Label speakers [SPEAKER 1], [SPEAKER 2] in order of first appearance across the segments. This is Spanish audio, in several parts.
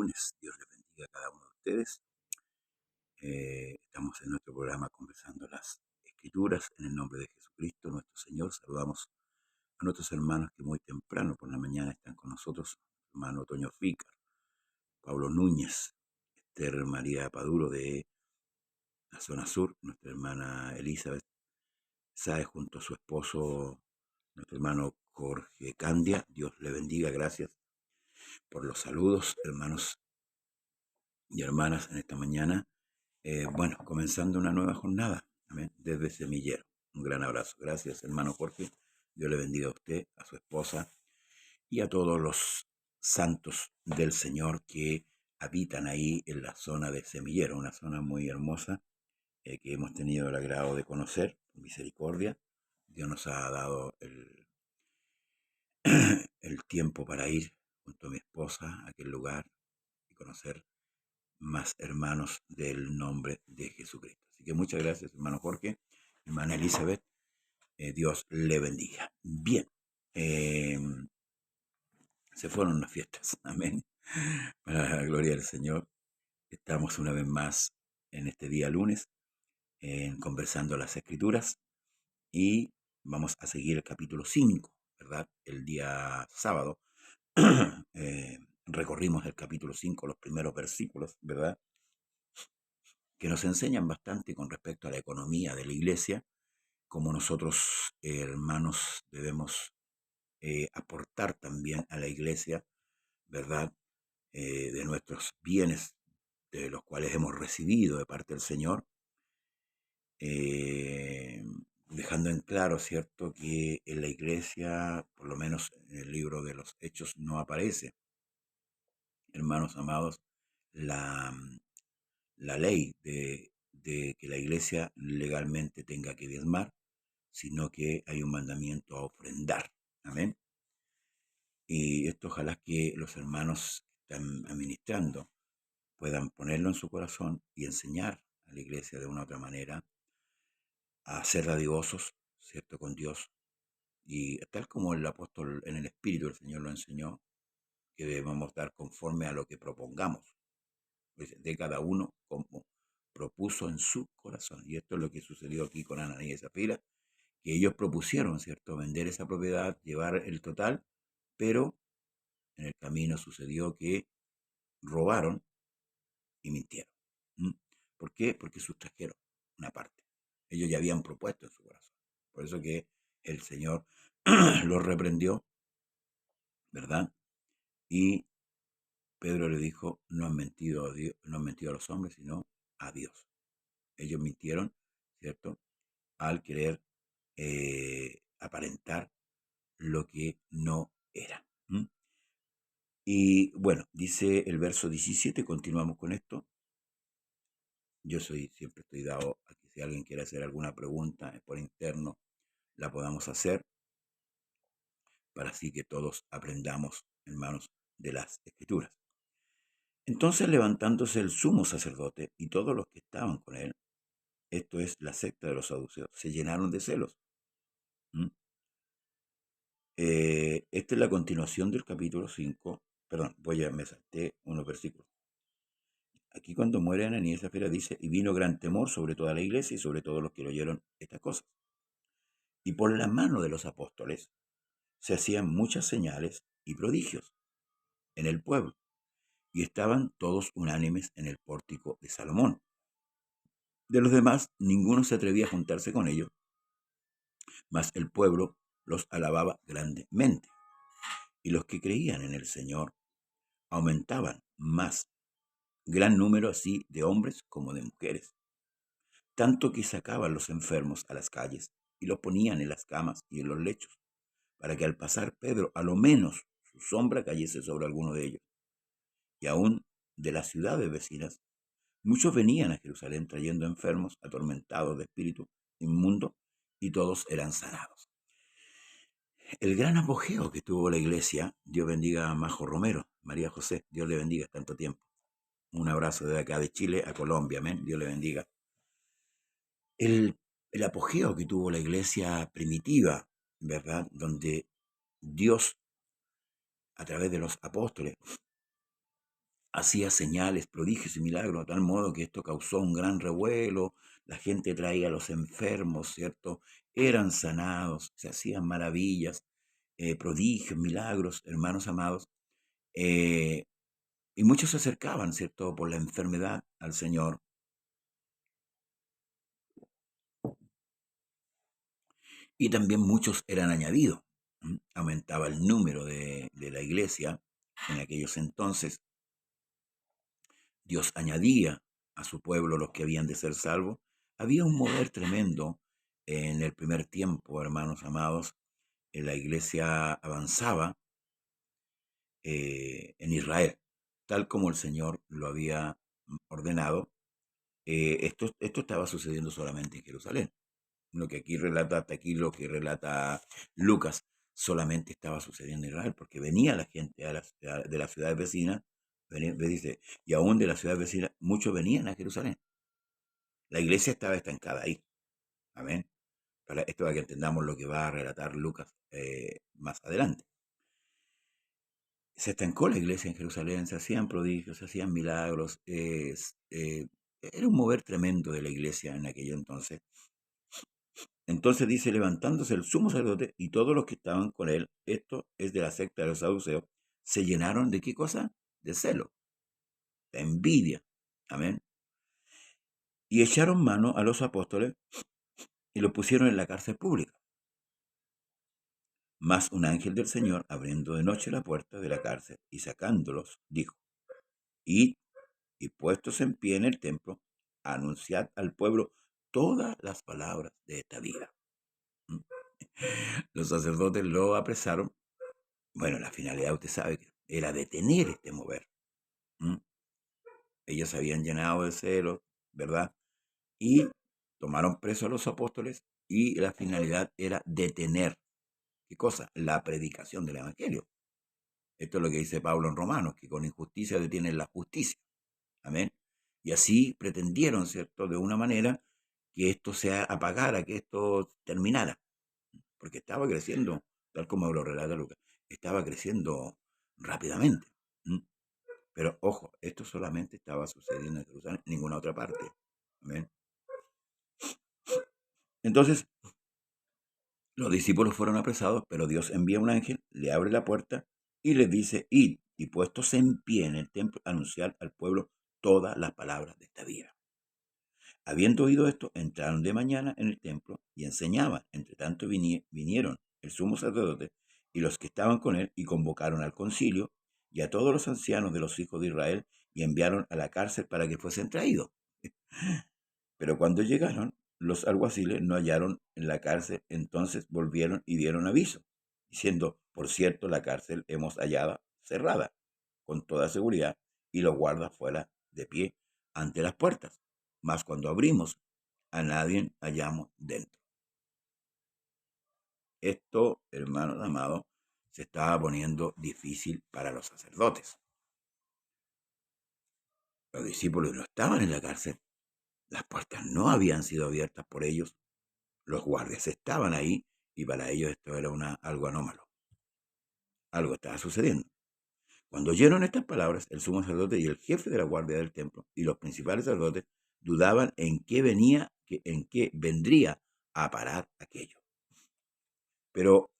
[SPEAKER 1] lunes. Dios les bendiga a cada uno de ustedes. Estamos en nuestro programa conversando las Escrituras en el nombre de Jesucristo, nuestro Señor. Saludamos a nuestros hermanos que muy temprano por la mañana están con nosotros. Hermano Toño Fícar, Pablo Núñez, Esther María Paduro de la zona sur, nuestra hermana Elizabeth Sáez junto a su esposo, nuestro hermano Jorge Candia. Dios le bendiga. Gracias por los saludos, hermanos y hermanas, en esta mañana. Bueno, comenzando una nueva jornada, amén, desde Semillero. Un gran abrazo. Gracias, hermano Jorge. Dios le bendiga a usted, a su esposa y a todos los santos del Señor que habitan ahí en la zona de Semillero, una zona muy hermosa que hemos tenido el agrado de conocer, por misericordia. Dios nos ha dado el tiempo para ir junto a mi esposa a aquel lugar y conocer más hermanos del nombre de Jesucristo. Así que muchas gracias, hermano Jorge, hermana Elizabeth. Dios le bendiga. Bien, eh, se fueron las fiestas. Amén. Para la gloria del Señor. Estamos una vez más en este día lunes conversando las Escrituras y vamos a seguir el capítulo 5, ¿verdad? El día sábado recorrimos el capítulo 5, los primeros versículos, ¿verdad? Que nos enseñan bastante con respecto a la economía de la iglesia, como nosotros, hermanos, debemos aportar también a la iglesia, ¿verdad? De nuestros bienes, de los cuales hemos recibido de parte del Señor, eh, dejando en claro, ¿cierto?, que en la iglesia, por lo menos en el libro de los Hechos, no aparece, hermanos amados, la, la ley de que la iglesia legalmente tenga que diezmar, sino que hay un mandamiento a ofrendar. Amén. Y esto ojalá que los hermanos que están administrando puedan ponerlo en su corazón y enseñar a la iglesia de una u otra manera a ser dadivosos, ¿cierto?, con Dios. Y tal como el apóstol en el Espíritu del Señor lo enseñó, que debemos dar conforme a lo que propongamos. Dice, de cada uno como propuso en su corazón. Y esto es lo que sucedió aquí con Ananías y Zafira, que ellos propusieron, ¿cierto?, vender esa propiedad, llevar el total, pero en el camino sucedió que robaron y mintieron. ¿Mm? ¿Por qué? Porque sustrajeron una parte. Ellos ya habían propuesto en su corazón. Por eso que el Señor los reprendió, ¿verdad? Y Pedro le dijo, no han mentido a Dios, no han mentido a los hombres, sino a Dios. Ellos mintieron, ¿cierto?, al querer aparentar lo que no era. ¿Mm? Y bueno, dice el verso 17, continuamos con esto. Yo siempre estoy dado a que si alguien quiere hacer alguna pregunta por interno, la podamos hacer, para así que todos aprendamos, hermanos, de las Escrituras. Entonces, levantándose el sumo sacerdote y todos los que estaban con él, esto es la secta de los saduceos, se llenaron de celos. ¿Mm? Esta es la continuación del capítulo 5. Perdón, me salté unos versículos. Aquí cuando muere Ananías y Zafira dice, y vino gran temor sobre toda la iglesia y sobre todos los que lo oyeron estas cosas. Y por la mano de los apóstoles se hacían muchas señales y prodigios en el pueblo, y estaban todos unánimes en el pórtico de Salomón. De los demás, ninguno se atrevía a juntarse con ellos, mas el pueblo los alababa grandemente. Y los que creían en el Señor aumentaban más, gran número así de hombres como de mujeres, tanto que sacaban los enfermos a las calles y los ponían en las camas y en los lechos, para que al pasar Pedro, a lo menos su sombra cayese sobre alguno de ellos. Y aún de las ciudades vecinas, muchos venían a Jerusalén trayendo enfermos, atormentados de espíritu inmundo, y todos eran sanados. El gran apogeo que tuvo la iglesia, Dios bendiga a Majo Romero, María José, Dios le bendiga tanto tiempo. Un abrazo desde acá de Chile a Colombia, amén, Dios le bendiga. El apogeo que tuvo la iglesia primitiva, ¿verdad? Donde Dios, a través de los apóstoles, hacía señales, prodigios y milagros, de tal modo que esto causó un gran revuelo. La gente traía a los enfermos, ¿cierto? Eran sanados, se hacían maravillas, prodigios, milagros, hermanos amados. eh, y muchos se acercaban, ¿cierto? Por la enfermedad al Señor. Y también muchos eran añadidos. Aumentaba el número de la iglesia en aquellos entonces. Dios añadía a su pueblo los que habían de ser salvos. Había un mover tremendo en el primer tiempo, hermanos amados. La iglesia avanzaba en Israel, tal como el Señor lo había ordenado. Esto estaba sucediendo solamente en Jerusalén. Lo que aquí relata, hasta aquí lo que relata Lucas, solamente estaba sucediendo en Israel, porque venía la gente de las ciudades vecinas, dice, y aún de las ciudades vecinas, muchos venían a Jerusalén. La iglesia estaba estancada ahí. Amén. Esto para que entendamos lo que va a relatar Lucas más adelante. Se estancó la iglesia en Jerusalén, se hacían prodigios, se hacían milagros. Era un mover tremendo de la iglesia en aquello entonces. Entonces dice, levantándose el sumo sacerdote y todos los que estaban con él, esto es de la secta de los saduceos, se llenaron de qué cosa? De celo, de envidia. Amén. Y echaron mano a los apóstoles y los pusieron en la cárcel pública. Mas un ángel del Señor, abriendo de noche la puerta de la cárcel y sacándolos, dijo, id y puestos en pie en el templo, anunciad al pueblo todas las palabras de esta vida. Los sacerdotes lo apresaron. Bueno, la finalidad usted sabe que era detener este mover. Ellos se habían llenado de celos, ¿verdad? Y tomaron presos a los apóstoles y la finalidad era detener, ¿qué cosa? La predicación del Evangelio. Esto es lo que dice Pablo en Romanos, que con injusticia detienen la justicia. Amén. Y así pretendieron, ¿cierto? De una manera que esto se apagara, que esto terminara. Porque estaba creciendo, tal como lo relata Lucas, estaba creciendo rápidamente. Pero ojo, esto solamente estaba sucediendo en Jerusalén, en ninguna otra parte. Amén. Entonces, los discípulos fueron apresados, pero Dios envía un ángel, le abre la puerta y les dice, id, y puestos en pie en el templo, anunciar al pueblo todas las palabras de esta vida. Habiendo oído esto, entraron de mañana en el templo y enseñaban. Entre tanto vinieron el sumo sacerdote y los que estaban con él y convocaron al concilio y a todos los ancianos de los hijos de Israel y enviaron a la cárcel para que fuesen traídos. Pero cuando llegaron, los alguaciles no hallaron en la cárcel, entonces volvieron y dieron aviso, diciendo, por cierto, la cárcel hemos hallado cerrada, con toda seguridad, y los guardas fuera de pie ante las puertas. Mas cuando abrimos, a nadie hallamos dentro. Esto, hermanos amados, se estaba poniendo difícil para los sacerdotes. Los discípulos no estaban en la cárcel, las puertas no habían sido abiertas por ellos. Los guardias estaban ahí y para ellos esto era algo anómalo. Algo estaba sucediendo. Cuando oyeron estas palabras, el sumo sacerdote y el jefe de la guardia del templo y los principales sacerdotes dudaban en qué vendría a parar aquello. Pero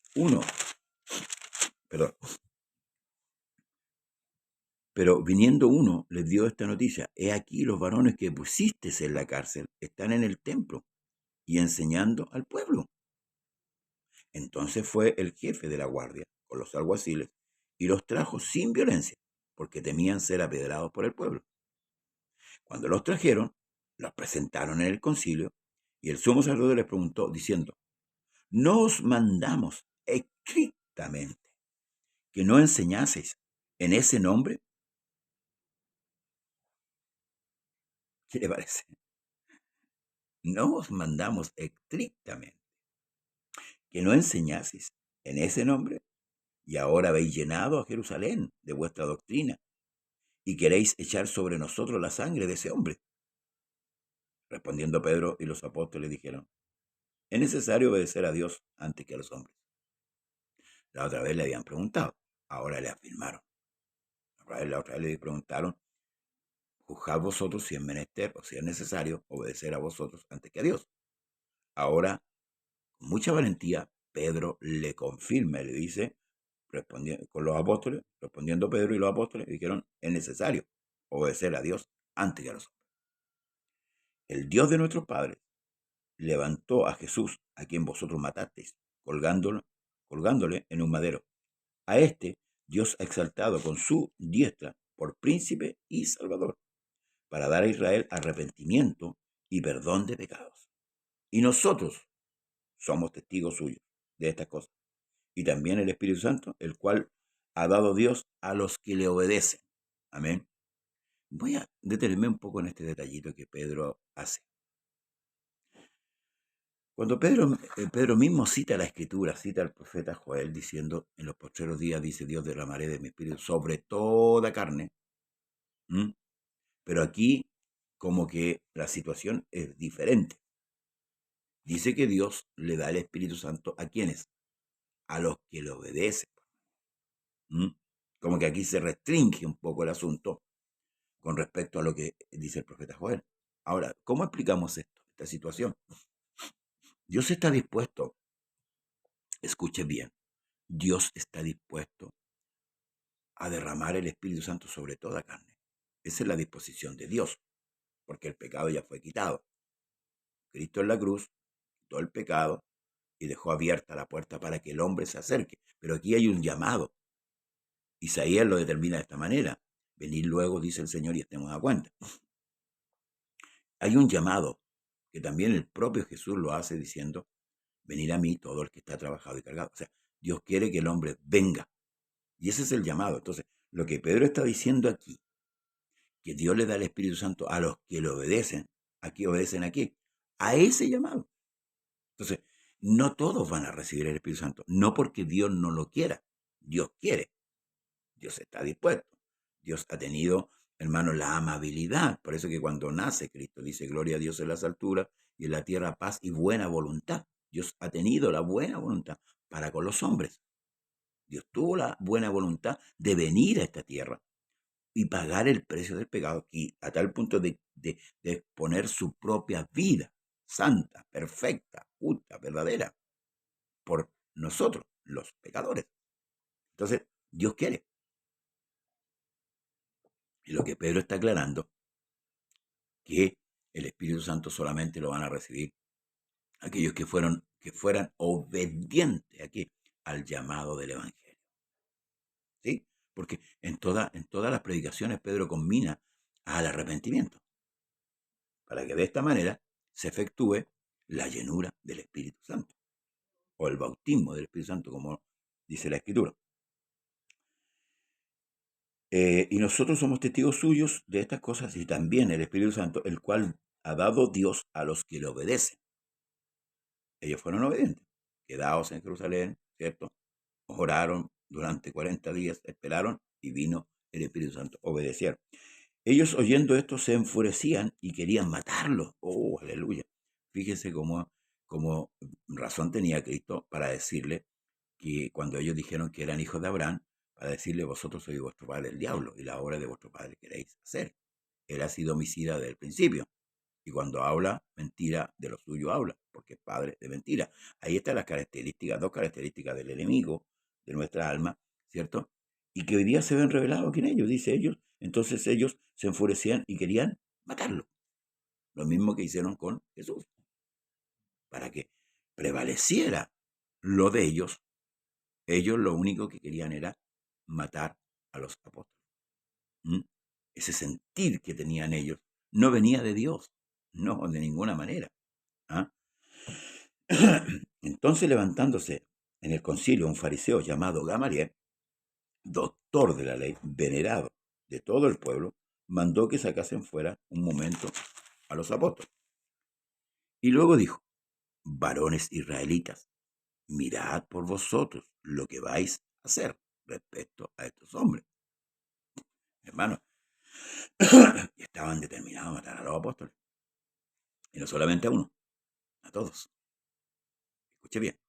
[SPEAKER 1] viniendo uno, les dio esta noticia: he aquí los varones que pusiste en la cárcel están en el templo y enseñando al pueblo. Entonces fue el jefe de la guardia con los alguaciles y los trajo sin violencia, porque temían ser apedreados por el pueblo. Cuando los trajeron, los presentaron en el concilio, y el sumo sacerdote les preguntó, diciendo, ¿no os mandamos estrictamente que no enseñaseis en ese nombre? ¿Qué le parece? No os mandamos estrictamente que no enseñaseis en ese nombre, y ahora habéis llenado a Jerusalén de vuestra doctrina, y queréis echar sobre nosotros la sangre de ese hombre. Respondiendo Pedro y los apóstoles dijeron, es necesario obedecer a Dios antes que a los hombres. La otra vez le habían preguntado, ahora le afirmaron. La otra vez le preguntaron, juzgad vosotros si es menester o si es necesario obedecer a vosotros antes que a Dios. Ahora, con mucha valentía, Pedro le confirma y le dice, con los apóstoles, respondiendo Pedro y los apóstoles, dijeron, es necesario obedecer a Dios antes que a los hombres. El Dios de nuestros padres levantó a Jesús, a quien vosotros matasteis, colgándole en un madero. A este Dios ha exaltado con su diestra por príncipe y salvador, para dar a Israel arrepentimiento y perdón de pecados. Y nosotros somos testigos suyos de estas cosas. Y también el Espíritu Santo, el cual ha dado Dios a los que le obedecen. Amén. Voy a detenerme un poco en este detallito que Pedro hace. Cuando Pedro mismo cita la Escritura, cita al profeta Joel diciendo, en los postreros días, dice Dios, derramaré de mi Espíritu sobre toda carne. ¿Mm? Pero aquí como que la situación es diferente. Dice que Dios le da el Espíritu Santo a quienes, a los que le obedecen. ¿Mm? Como que aquí se restringe un poco el asunto con respecto a lo que dice el profeta Joel. Ahora, ¿cómo explicamos esto, esta situación? Dios está dispuesto, escuche bien, Dios está dispuesto a derramar el Espíritu Santo sobre toda carne. Esa es la disposición de Dios, porque el pecado ya fue quitado. Cristo en la cruz quitó el pecado y dejó abierta la puerta para que el hombre se acerque. Pero aquí hay un llamado. Isaías lo determina de esta manera. Venid luego, dice el Señor, y estemos a cuenta. Hay un llamado que también el propio Jesús lo hace diciendo, venid a mí todo el que está trabajado y cargado. O sea, Dios quiere que el hombre venga. Y ese es el llamado. Entonces, lo que Pedro está diciendo aquí, que Dios le da el Espíritu Santo a los que le obedecen, aquí obedecen aquí, a ese llamado. Entonces, no todos van a recibir el Espíritu Santo, no porque Dios no lo quiera, Dios quiere, Dios está dispuesto, Dios ha tenido, hermano, la amabilidad, por eso que cuando nace Cristo dice, gloria a Dios en las alturas y en la tierra paz y buena voluntad. Dios ha tenido la buena voluntad para con los hombres. Dios tuvo la buena voluntad de venir a esta tierra y pagar el precio del pecado, y a tal punto de exponer su propia vida santa, perfecta, justa, verdadera, por nosotros, los pecadores. Entonces, Dios quiere. Y lo que Pedro está aclarando, que el Espíritu Santo solamente lo van a recibir aquellos que fueran obedientes aquí al llamado del Evangelio. ¿Sí? Porque en todas las predicaciones Pedro combina al arrepentimiento, para que de esta manera se efectúe la llenura del Espíritu Santo, o el bautismo del Espíritu Santo, como dice la Escritura. Y nosotros somos testigos suyos de estas cosas, y también el Espíritu Santo, el cual ha dado Dios a los que le obedecen. Ellos fueron obedientes, quedados en Jerusalén, ¿cierto? Oraron durante 40 días, esperaron, y vino el Espíritu Santo, obedecieron. Ellos, oyendo esto, se enfurecían y querían matarlo. ¡Oh, aleluya! Fíjese cómo razón tenía Cristo para decirle que cuando ellos dijeron que eran hijos de Abraham, para decirle, vosotros sois vuestro padre el diablo, y la obra de vuestro padre queréis hacer. Él ha sido homicida desde el principio, y cuando habla mentira, de lo suyo habla, porque es padre de mentira. Ahí están las características, dos características del enemigo de nuestra alma, ¿cierto? Y que hoy día se ven revelados aquí en ellos, dice ellos. Entonces ellos se enfurecían y querían matarlo. Lo mismo que hicieron con Jesús, para que prevaleciera lo de ellos. Ellos lo único que querían era matar a los apóstoles. ¿Mm? Ese sentir que tenían ellos no venía de Dios, no, de ninguna manera. ¿Ah? Entonces, levantándose en el concilio un fariseo llamado Gamaliel, doctor de la ley, venerado de todo el pueblo, mandó que sacasen fuera un momento a los apóstoles. Y luego dijo, varones israelitas, mirad por vosotros lo que vais a hacer respecto a estos hombres. Hermanos, estaban determinados a matar a los apóstoles. Y no solamente a uno, a todos. Escuche bien.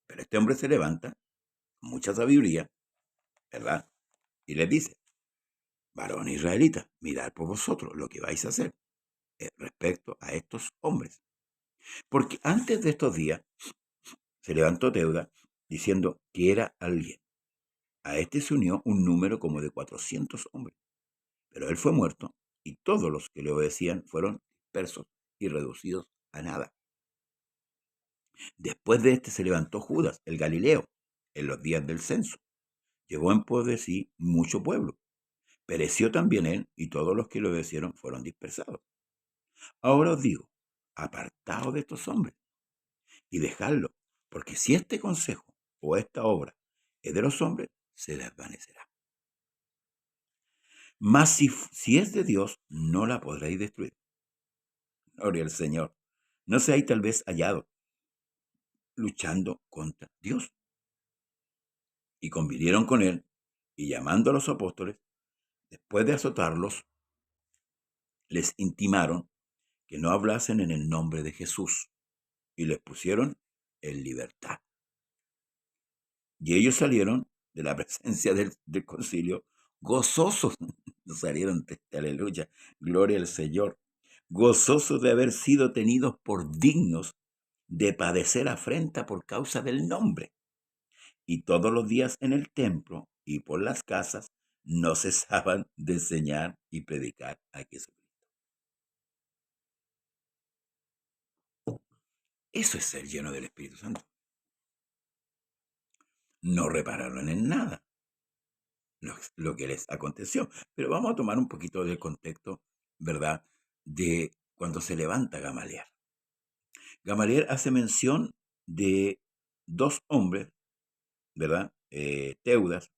[SPEAKER 1] Pero este hombre se levanta con mucha sabiduría, ¿verdad? y les dice: varón israelita, mirad por vosotros lo que vais a hacer respecto a estos hombres. Porque antes de estos días se levantó Teuda diciendo que era alguien. A este se unió un número como de 400 hombres. Pero él fue muerto y todos los que le obedecían fueron dispersos y reducidos a nada. Después de este se levantó Judas, el Galileo, en los días del censo. Llevó en pos de sí mucho pueblo. Pereció también él y todos los que le obedecieron fueron dispersados. Ahora os digo, apartaos de estos hombres y dejadlo, porque si este consejo o esta obra es de los hombres, se desvanecerá. Mas si es de Dios, no la podréis destruir. Gloria al Señor. No seáis tal vez hallados luchando contra Dios. Y convinieron con él, y llamando a los apóstoles, después de azotarlos, les intimaron que no hablasen en el nombre de Jesús, y les pusieron en libertad. Y ellos salieron de la presencia del concilio gozosos. Salieron, aleluya, gloria al Señor, gozosos de haber sido tenidos por dignos de padecer afrenta por causa del nombre. Y todos los días en el templo y por las casas no cesaban de enseñar y predicar a Jesucristo. Eso es ser lleno del Espíritu Santo. No repararon en nada lo que les aconteció. Pero vamos a tomar un poquito del contexto, ¿verdad?, de cuando se levanta Gamaliel. Gamaliel hace mención de dos hombres, ¿verdad? Teudas,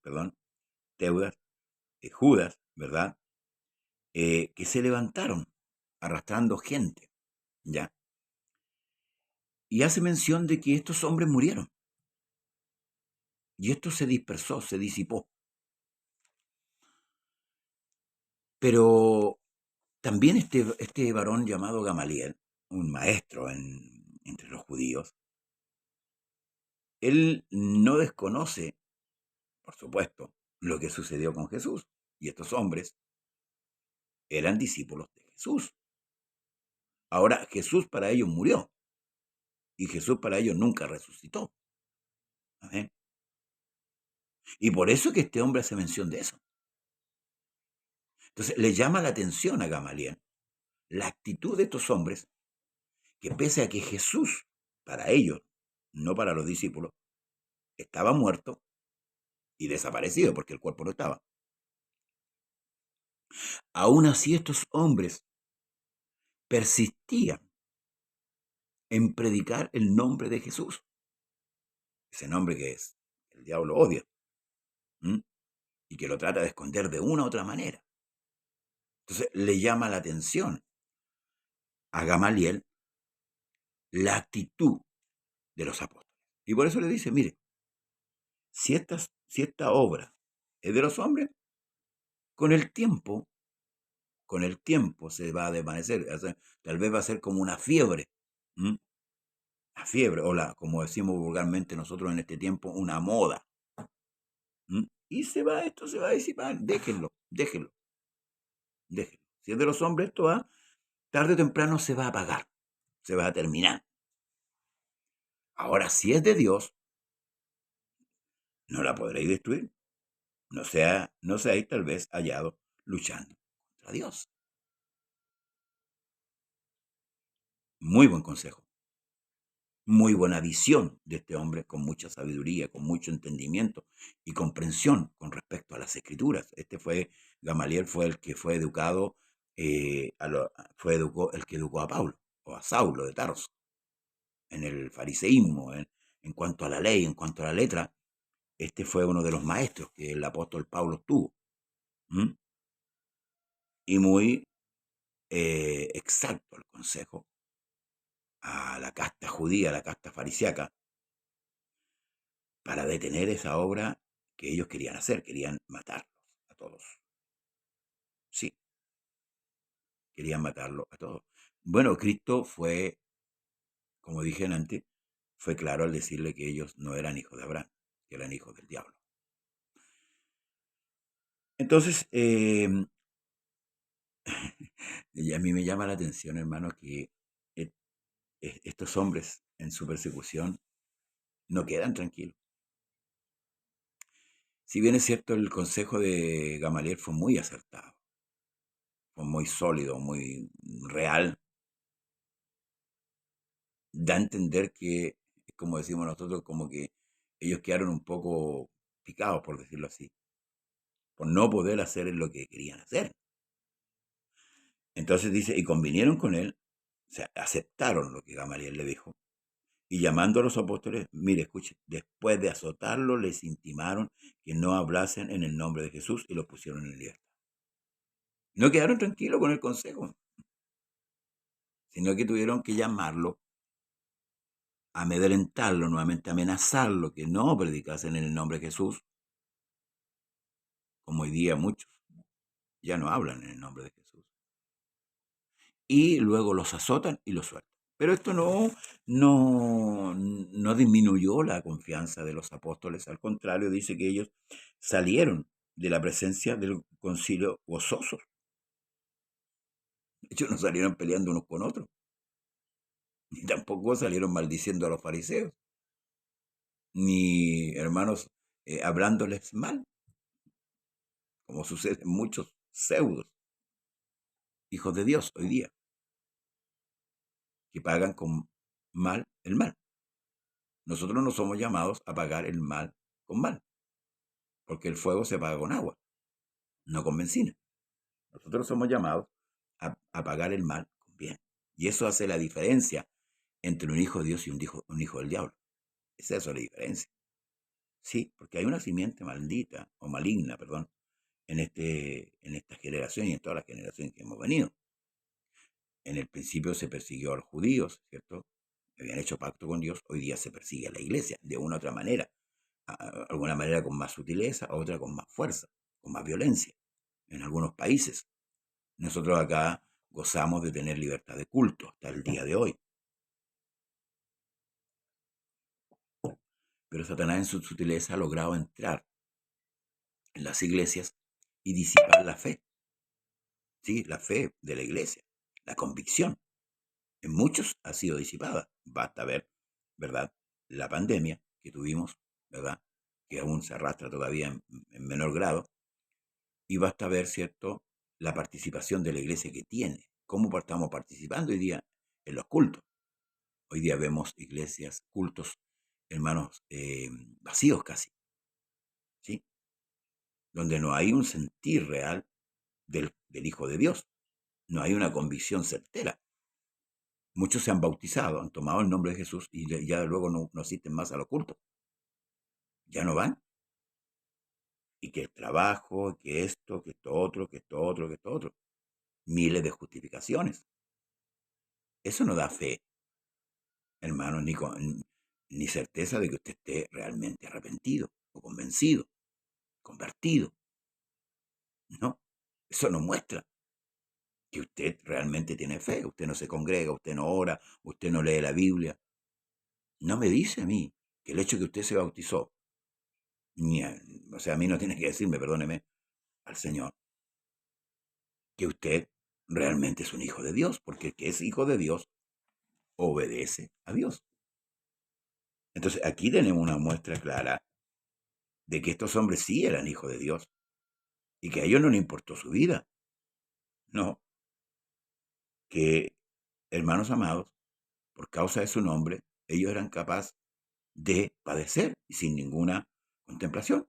[SPEAKER 1] Judas, ¿verdad? Que se levantaron arrastrando gente, ¿ya? Y hace mención de que estos hombres murieron. Y esto se dispersó, se disipó. Pero también este varón llamado Gamaliel, un maestro entre los judíos, él no desconoce, por supuesto, lo que sucedió con Jesús. Y estos hombres eran discípulos de Jesús. Ahora, Jesús para ellos murió. Y Jesús para ellos nunca resucitó. Amén. Y por eso que este hombre hace mención de eso. Entonces, le llama la atención a Gamaliel la actitud de estos hombres, que pese a que Jesús, para ellos, no para los discípulos, estaba muerto y desaparecido porque el cuerpo no estaba. Aún así estos hombres persistían en predicar el nombre de Jesús. Ese nombre que es, el diablo odia. Y que lo trata de esconder de una u otra manera. Entonces le llama la atención a Gamaliel la actitud de los apóstoles. Y por eso le dice, mire, si esta obra es de los hombres, con el tiempo se va a desvanecer. O sea, tal vez va a ser como una fiebre. La fiebre, o como decimos vulgarmente nosotros en este tiempo, una moda. Y esto se va a disipar. Déjenlo. Si es de los hombres, esto va, tarde o temprano se va a apagar. Se va a terminar. Ahora, si es de Dios, no la podréis destruir. No seáis tal vez hallado luchando contra Dios. Muy buen consejo. Muy buena visión de este hombre, con mucha sabiduría, con mucho entendimiento y comprensión con respecto a las escrituras. Gamaliel fue el que fue educado, el que educó a Pablo, o a Saulo de Tarso, en el fariseísmo, en cuanto a la ley, en cuanto a la letra. Este fue uno de los maestros que el apóstol Pablo tuvo. Y muy exacto el consejo a la casta judía, a la casta farisiaca, para detener esa obra que ellos querían hacer, querían matarlos a todos. Sí, querían matarlos a todos. Bueno, Cristo fue, como dije antes, fue claro al decirle que ellos no eran hijos de Abraham, que eran hijos del diablo. Entonces, y a mí me llama la atención, hermano, que eh, estos hombres en su persecución no quedan tranquilos. Si bien es cierto, el consejo de Gamaliel fue muy acertado, fue muy sólido, muy real, da a entender que, como decimos nosotros, como que ellos quedaron un poco picados, por decirlo así, por no poder hacer lo que querían hacer. Entonces dice, y convinieron con él, o sea, aceptaron lo que Gamaliel le dijo, y llamando a los apóstoles, mire, escuche, después de azotarlo, les intimaron que no hablasen en el nombre de Jesús y los pusieron en libertad. No quedaron tranquilos con el consejo, sino que tuvieron que llamarlo, amedrentarlo, nuevamente amenazarlo, que no predicasen en el nombre de Jesús, como hoy día muchos ya no hablan en el nombre de Jesús. Y luego los azotan y los sueltan. Pero esto no disminuyó la confianza de los apóstoles, al contrario, dice que ellos salieron de la presencia del concilio gozosos. Ellos no salieron peleando unos con otros, ni tampoco salieron maldiciendo a los fariseos, ni hermanos hablándoles mal, como sucede en muchos pseudos hijos de Dios hoy día, que pagan con mal el mal. Nosotros no somos llamados a pagar el mal con mal, porque el fuego se paga con agua, no con benzina. Nosotros somos llamados a pagar el mal con bien. Y eso hace la diferencia entre un hijo de Dios y un hijo del diablo. Es eso la diferencia. Sí, porque hay una simiente maldita, o maligna, perdón, en esta generación y en todas las generaciones que hemos venido. En el principio se persiguió a los judíos, ¿cierto? Habían hecho pacto con Dios, hoy día se persigue a la iglesia, de una u otra manera. Alguna manera con más sutileza, otra con más fuerza, con más violencia, en algunos países. Nosotros acá gozamos de tener libertad de culto hasta el día de hoy. Pero Satanás en su sutileza ha logrado entrar en las iglesias y disipar la fe. Sí, la fe de la iglesia, la convicción. En muchos ha sido disipada. Basta ver, ¿verdad? La pandemia que tuvimos, ¿verdad? Que aún se arrastra todavía en menor grado. Y basta ver, ¿cierto? La participación de la iglesia que tiene. ¿Cómo estamos participando hoy día en los cultos? Hoy día vemos iglesias, cultos, hermanos, vacíos casi, ¿sí? Donde no hay un sentir real del Hijo de Dios. No hay una convicción certera. Muchos se han bautizado, han tomado el nombre de Jesús y ya luego no asisten más a los cultos. Ya no van. Y que el trabajo, que esto otro, que esto otro, que esto otro. Miles de justificaciones. Eso no da fe, hermano, ni certeza de que usted esté realmente arrepentido o convencido, convertido. No, eso no muestra que usted realmente tiene fe. Usted no se congrega, usted no ora, usted no lee la Biblia. No me dice a mí que el hecho de que usted se bautizó, o sea, a mí no tiene que decirme, perdóneme, al Señor, que usted realmente es un hijo de Dios, porque el que es hijo de Dios obedece a Dios. Entonces aquí tenemos una muestra clara de que estos hombres sí eran hijos de Dios y que a ellos no les importó su vida. No, que, hermanos amados, por causa de su nombre, ellos eran capaces de padecer y sin ninguna contemplación.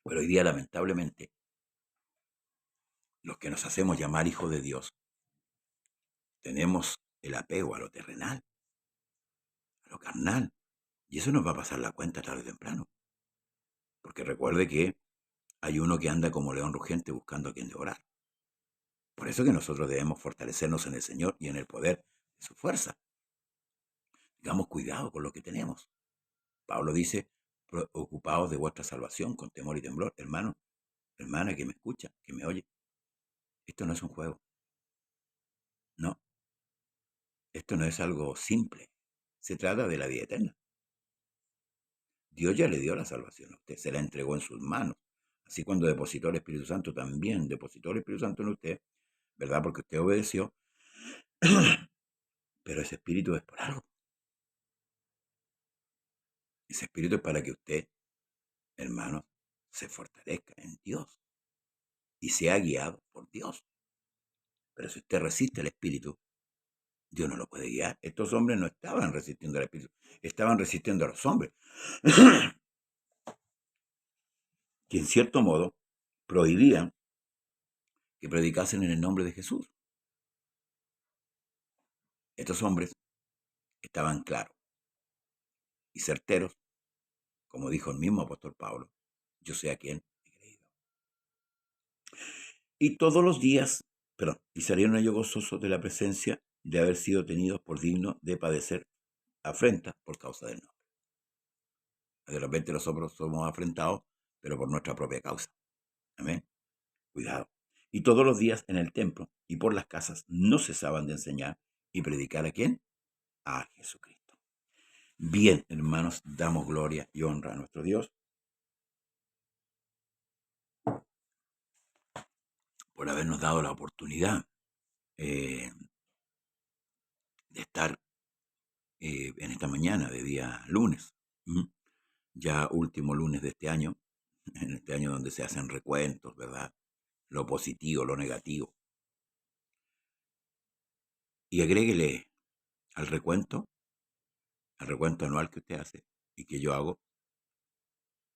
[SPEAKER 1] Pero hoy día, lamentablemente, los que nos hacemos llamar hijos de Dios, tenemos el apego a lo terrenal, a lo carnal, y eso nos va a pasar la cuenta tarde o temprano. Porque recuerde que hay uno que anda como león rugiente buscando a quien devorar. Por eso que nosotros debemos fortalecernos en el Señor y en el poder de su fuerza. Tengamos cuidado con lo que tenemos. Pablo dice, preocupaos de vuestra salvación con temor y temblor. Hermano, hermana que me escucha, que me oye, esto no es un juego. No, esto no es algo simple. Se trata de la vida eterna. Dios ya le dio la salvación a usted, se la entregó en sus manos. Así cuando depositó el Espíritu Santo, también depositó el Espíritu Santo en usted, ¿verdad? Porque usted obedeció, pero ese Espíritu es por algo. Ese Espíritu es para que usted, hermanos, se fortalezca en Dios y sea guiado por Dios. Pero si usted resiste el Espíritu, Dios no lo puede guiar. Estos hombres no estaban resistiendo al Espíritu, estaban resistiendo a los hombres, que en cierto modo prohibían que predicasen en el nombre de Jesús. Estos hombres estaban claros y certeros, como dijo el mismo apóstol Pablo, yo sé a quién he creído. Y todos los días, y salieron ellos gozosos de la presencia de haber sido tenidos por dignos de padecer afrenta por causa del nombre. De repente nosotros somos afrentados, pero por nuestra propia causa. Amén. Cuidado. Y todos los días en el templo y por las casas no cesaban de enseñar y predicar ¿a quién? A Jesucristo. Bien, hermanos, damos gloria y honra a nuestro Dios por habernos dado la oportunidad de estar en esta mañana de día lunes. Ya último lunes de este año, en este año donde se hacen recuentos, ¿verdad? Lo positivo, lo negativo. Y agréguele al recuento anual que usted hace y que yo hago,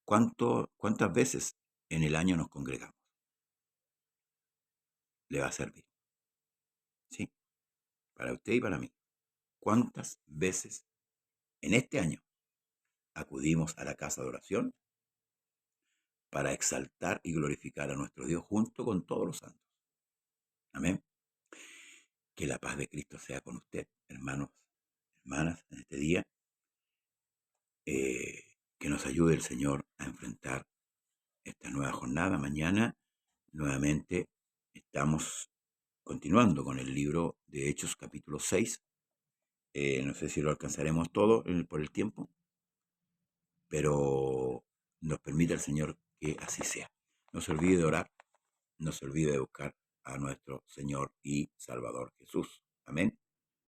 [SPEAKER 1] ¿cuántas veces en el año nos congregamos? Le va a servir. ¿Sí? Para usted y para mí. ¿Cuántas veces en este año acudimos a la casa de oración para exaltar y glorificar a nuestro Dios junto con todos los santos? Amén. Que la paz de Cristo sea con usted, hermanos, hermanas, en este día. Que nos ayude el Señor a enfrentar esta nueva jornada. Mañana nuevamente estamos continuando con el libro de Hechos capítulo 6. No sé si lo alcanzaremos todo por el tiempo, pero nos permite el Señor que así sea. No se olvide de orar, no se olvide de buscar a nuestro Señor y Salvador Jesús. Amén.